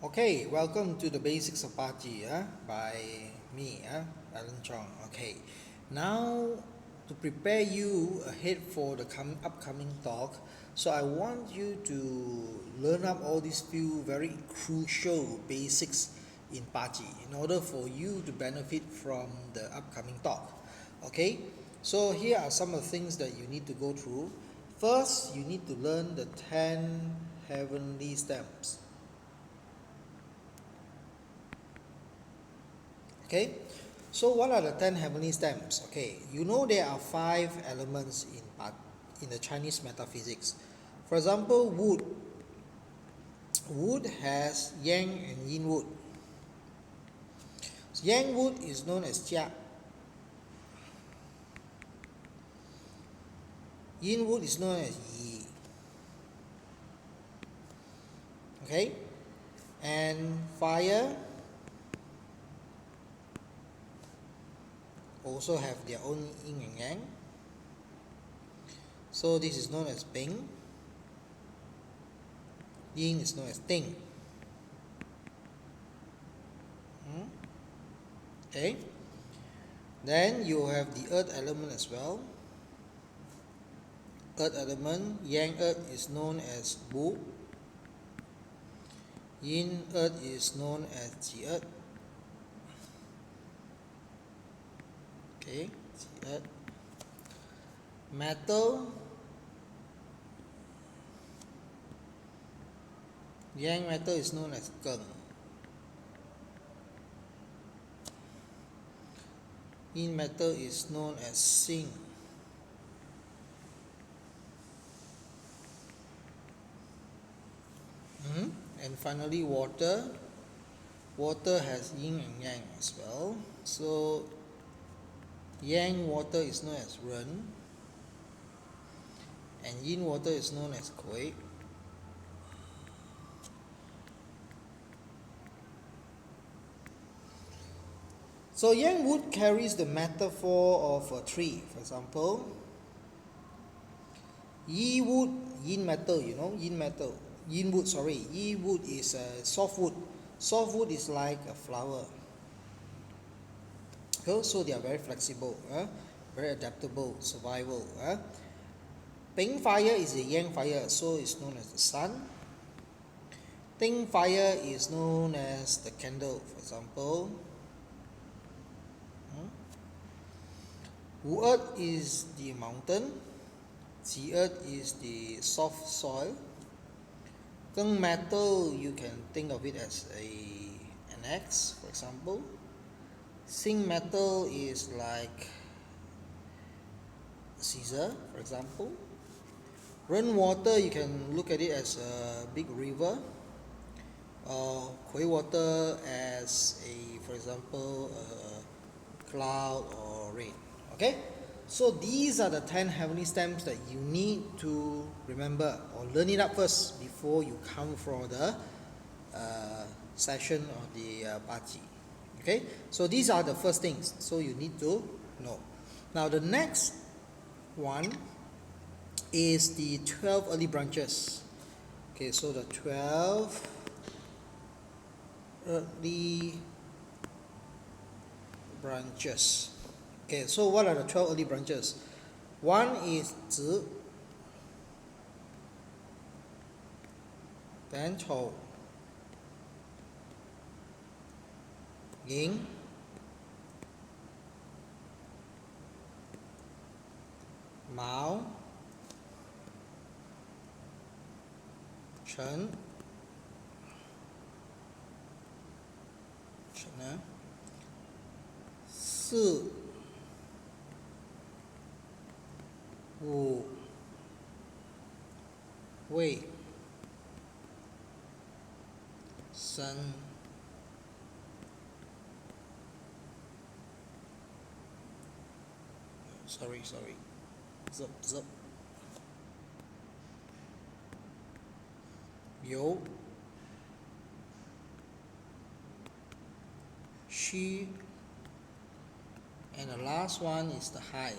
Okay, welcome to the basics of BaZi by me, Alan Chong. Okay, now to prepare you ahead for the upcoming talk, so I want you to learn up all these few very crucial basics in BaZi in order for you to benefit from the upcoming talk. Okay, so here are some of the things that you need to go through. First, you need to learn the 10 heavenly stems. Okay, so what are the 10 heavenly stems? Okay, you know there are 5 elements in the Chinese metaphysics. For example, wood. Wood has yang and yin wood. So yang wood is known as jia. Yin wood is known as yi. Okay, and fire also have their own yin and yang. So this is known as Bing. Yin is known as Ting. Okay. Then you have the earth element as well. Earth element, yang earth is known as Bu. Yin earth is known as Ji earth. Okay, Ji earth. Metal, yang metal is known as Geng. Yin metal is known as Xing. And finally, water. Water has yin and yang as well. So, yang water is known as Ren, and yin water is known as Kui. So yang wood carries the metaphor of a tree. For example, yi wood, yin metal, yin metal. Yin wood, sorry, yi wood is a soft wood. Soft wood is like a flower. So they are very flexible, very adaptable, survival. Ping fire is a yang fire, so it's known as the sun. Ting fire is known as the candle, for example. Wu earth is the mountain. Ji earth is the soft soil. Geng metal, you can think of it as an axe, for example. Xing metal is like Caesar, for example. Ren water, you can look at it as a big river. Kui water as for example, a cloud or rain. Okay, so these are the 10 heavenly stems that you need to remember or learn it up first before you come for the session of the BaZi. Okay, so these are the first things, so you need to know. Now the next one is the 12 early branches. Okay, so the 12 early branches. Okay, so what are the 12 early branches? One is Zi, then Chou, Ying, Mao, Chen, Si, Wu, Wei, Shen, sorry, Zup, Yo, Xu, and the last one is the Hai.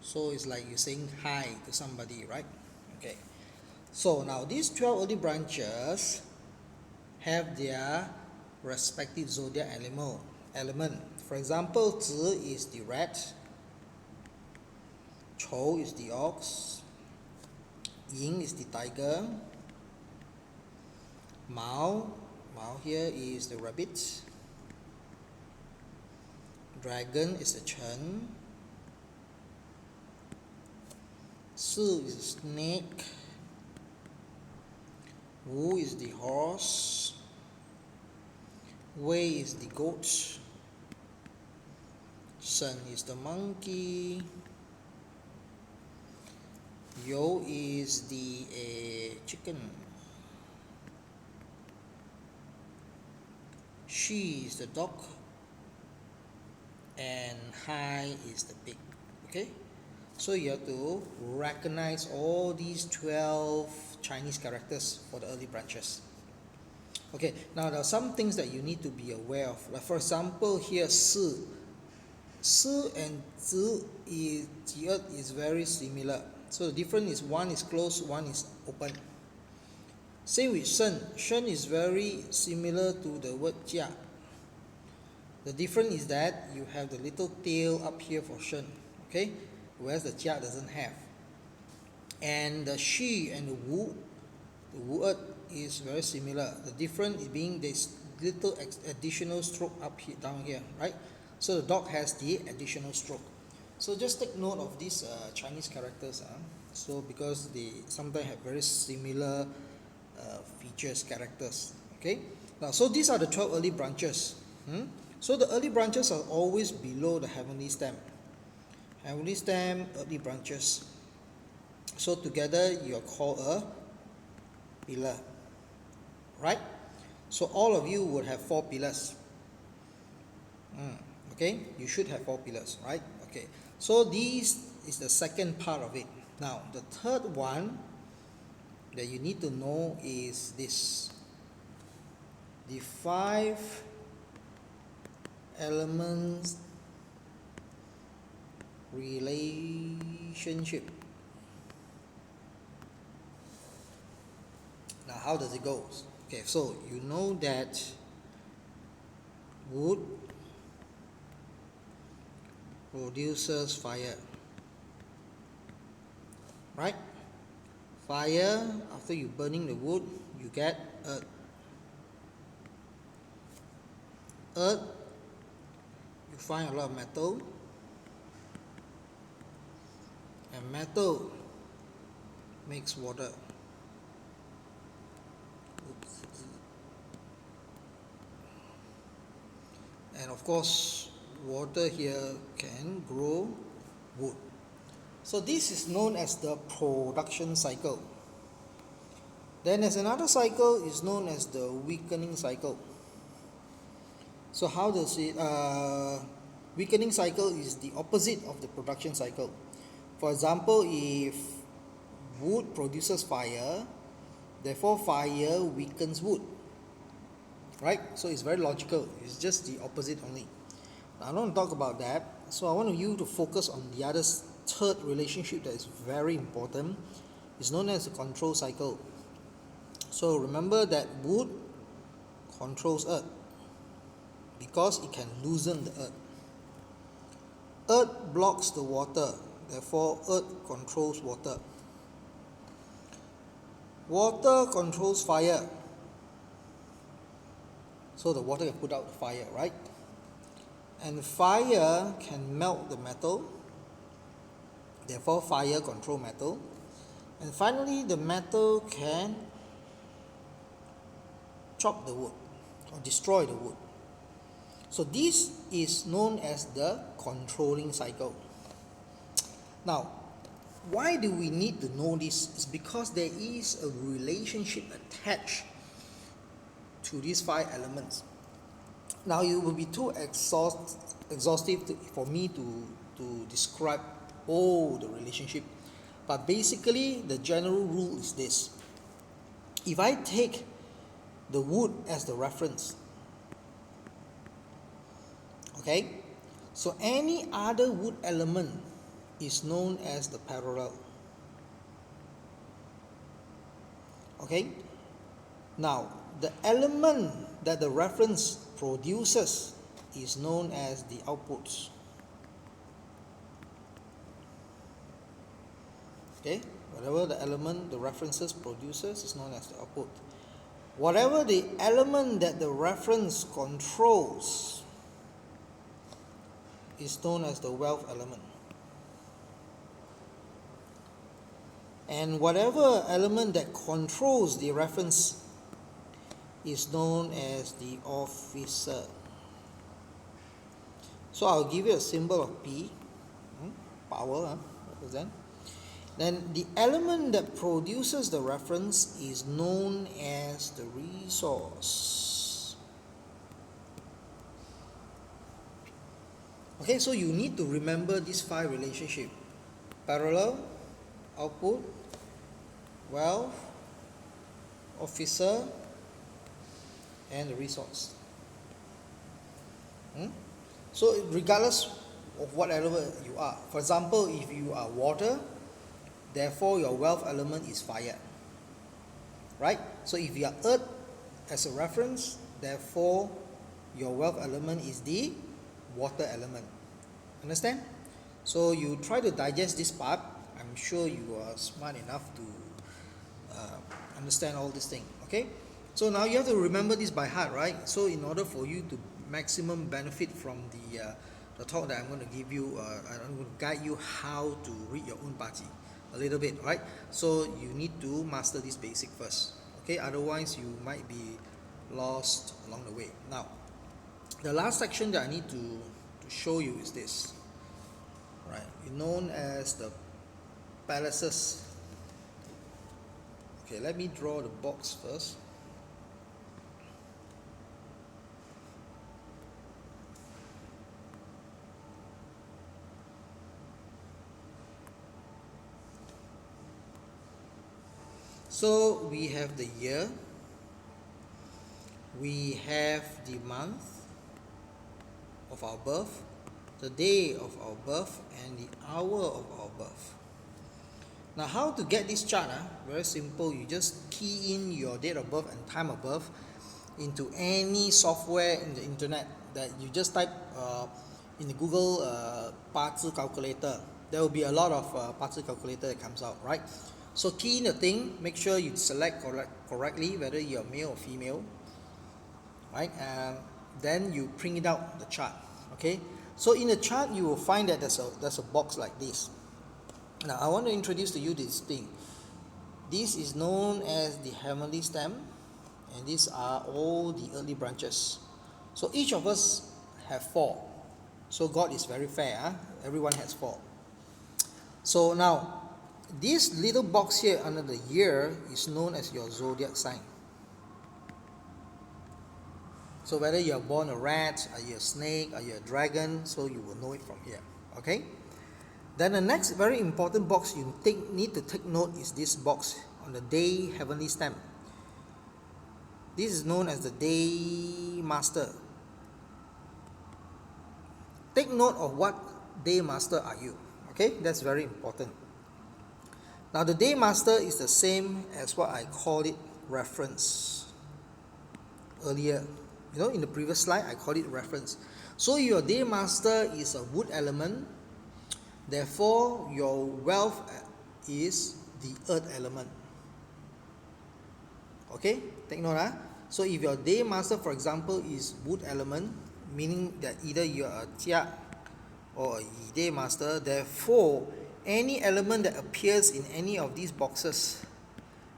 So it's like you're saying hi to somebody, right? Okay. So now these 12 early branches have their respective zodiac element. For example, Zi is the rat, Chou is the ox, Yin is the tiger, Mao here is the rabbit, Dragon is the Chen, Si is the snake, Wu is the horse, Wei is the goat, Shen is the monkey, Yo is the chicken, Shi is the dog, and Hai is the pig. Okay, so you have to recognize all these 12 Chinese characters for the early branches. Okay, now there are some things that you need to be aware of. Like for example, here Si and Zi the earth is very similar. So the difference is one is closed, one is open. Same with Shen. Shen is very similar to the word Jia. The difference is that you have the little tail up here for Shen, okay, whereas the Jia doesn't have. And the Shi and the Wu earth is very similar. The difference is being this little additional stroke up here, down here, right? So the dog has the additional stroke. So just take note of these Chinese characters. So because they sometimes have very similar features, characters. Okay. Now, so these are the 12 early branches. So the early branches are always below the heavenly stem. Heavenly stem, early branches. So together you are called a pillar, right? So all of you would have 4 pillars. Okay, you should have 4 pillars, right? Okay, so this is the second part of it. Now, the third one that you need to know is this: the 5 elements relationship. Now, how does it go? Okay, so you know that wood produces fire, right? Fire, after you burning the wood, you get earth. Earth, you find a lot of metal, and metal makes water. And of course, water here can grow wood. So this is known as the production cycle. Then there's another cycle is known as the weakening cycle. So how does it, weakening cycle is the opposite of the production cycle. For example, if wood produces fire, therefore fire weakens wood. Right? So it's very logical. It's just the opposite only. Now, I don't want to talk about that. So I want you to focus on the other third relationship that is very important. It's known as the control cycle. So remember that wood controls earth because it can loosen the earth. Earth blocks the water, therefore earth controls water. Water controls fire. So the water can put out the fire, right? And fire can melt the metal. Therefore, fire controls metal. And finally, the metal can chop the wood or destroy the wood. So this is known as the controlling cycle. Now, why do we need to know this? It's because there is a relationship attached to these 5 elements. Now, it will be too exhaustive for me to describe all the relationship. But basically, the general rule is this. If I take the wood as the reference, okay, so any other wood element is known as the parallel. Okay, now the element that the reference produces is known as the outputs. Okay, whatever the element the references produces is known as the output. Whatever the element that the reference controls is known as the wealth element. And whatever element that controls the reference is known as the officer. So I'll give you a symbol of P, power, represent. Then the element that produces the reference is known as the resource. Okay, so you need to remember these 5 relationships: parallel, output, wealth, officer, and the resource. So regardless of whatever you are, for example, if you are water, therefore your wealth element is fire, right? So if you are earth as a reference, therefore your wealth element is the water element. Understand? So you try to digest this part. I'm sure you are smart enough to understand all this thing. Okay, so now you have to remember this by heart, right? So in order for you to maximum benefit from the talk that I'm going to give you, I'm going to guide you how to read your own BaZi a little bit, right? So you need to master this basic first. Okay, otherwise you might be lost along the way. Now, the last section that I need to show you is this, right? Known as the palaces. Okay, let me draw the box first. So we have the year, we have the month of our birth, the day of our birth, and the hour of our birth. Now how to get this chart? Very simple. You just key in your date of birth and time of birth into any software in the internet that you just type in the Google BaZi calculator. There will be a lot of BaZi calculator that comes out, right? So key in the thing, make sure you select correctly whether you're male or female, right? And then you print it out the chart. Okay, so in the chart you will find that there's a box like this. Now I want to introduce to you this thing. This is known as the heavenly stem, and these are all the early branches. So each of us have 4. So God is very fair. Everyone has 4. So now this little box here under the year is known as your zodiac sign. So whether you're born a rat, are you a snake, are you a dragon, so you will know it from here. Okay? Then the next very important box you need to take note is this box on the day heavenly stem. This is known as the day master. Take note of what day master are you. Okay? That's very important. Now the day master is the same as what I called it reference earlier. You know, in the previous slide I called it reference. So your day master is a wood element. Therefore, your wealth is the earth element. Okay, take note. So if your day master, for example, is wood element, meaning that either you are a jia or a day master, therefore, any element that appears in any of these boxes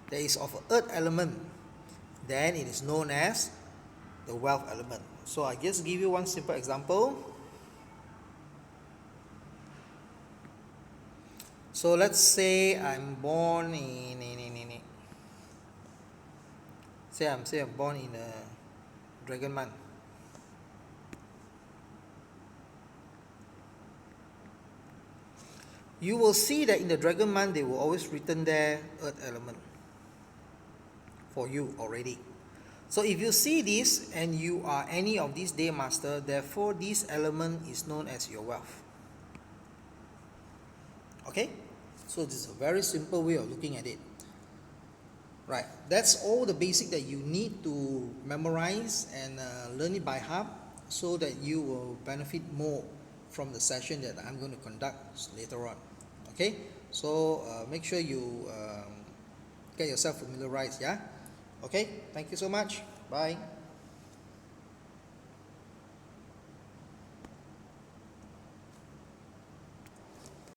that is of earth element, then it is known as the wealth element. So I just give you one simple example. So let's say I'm born in I'm born in a dragon month. You will see that in the dragon month they will always written there earth element for you already. So if you see this and you are any of these day master, therefore this element is known as your wealth. Okay? So this is a very simple way of looking at it. Right, that's all the basic that you need to memorize and learn it by heart so that you will benefit more from the session that I'm going to conduct later on. Okay, so make sure you get yourself familiarized. Yeah, okay, thank you so much. Bye.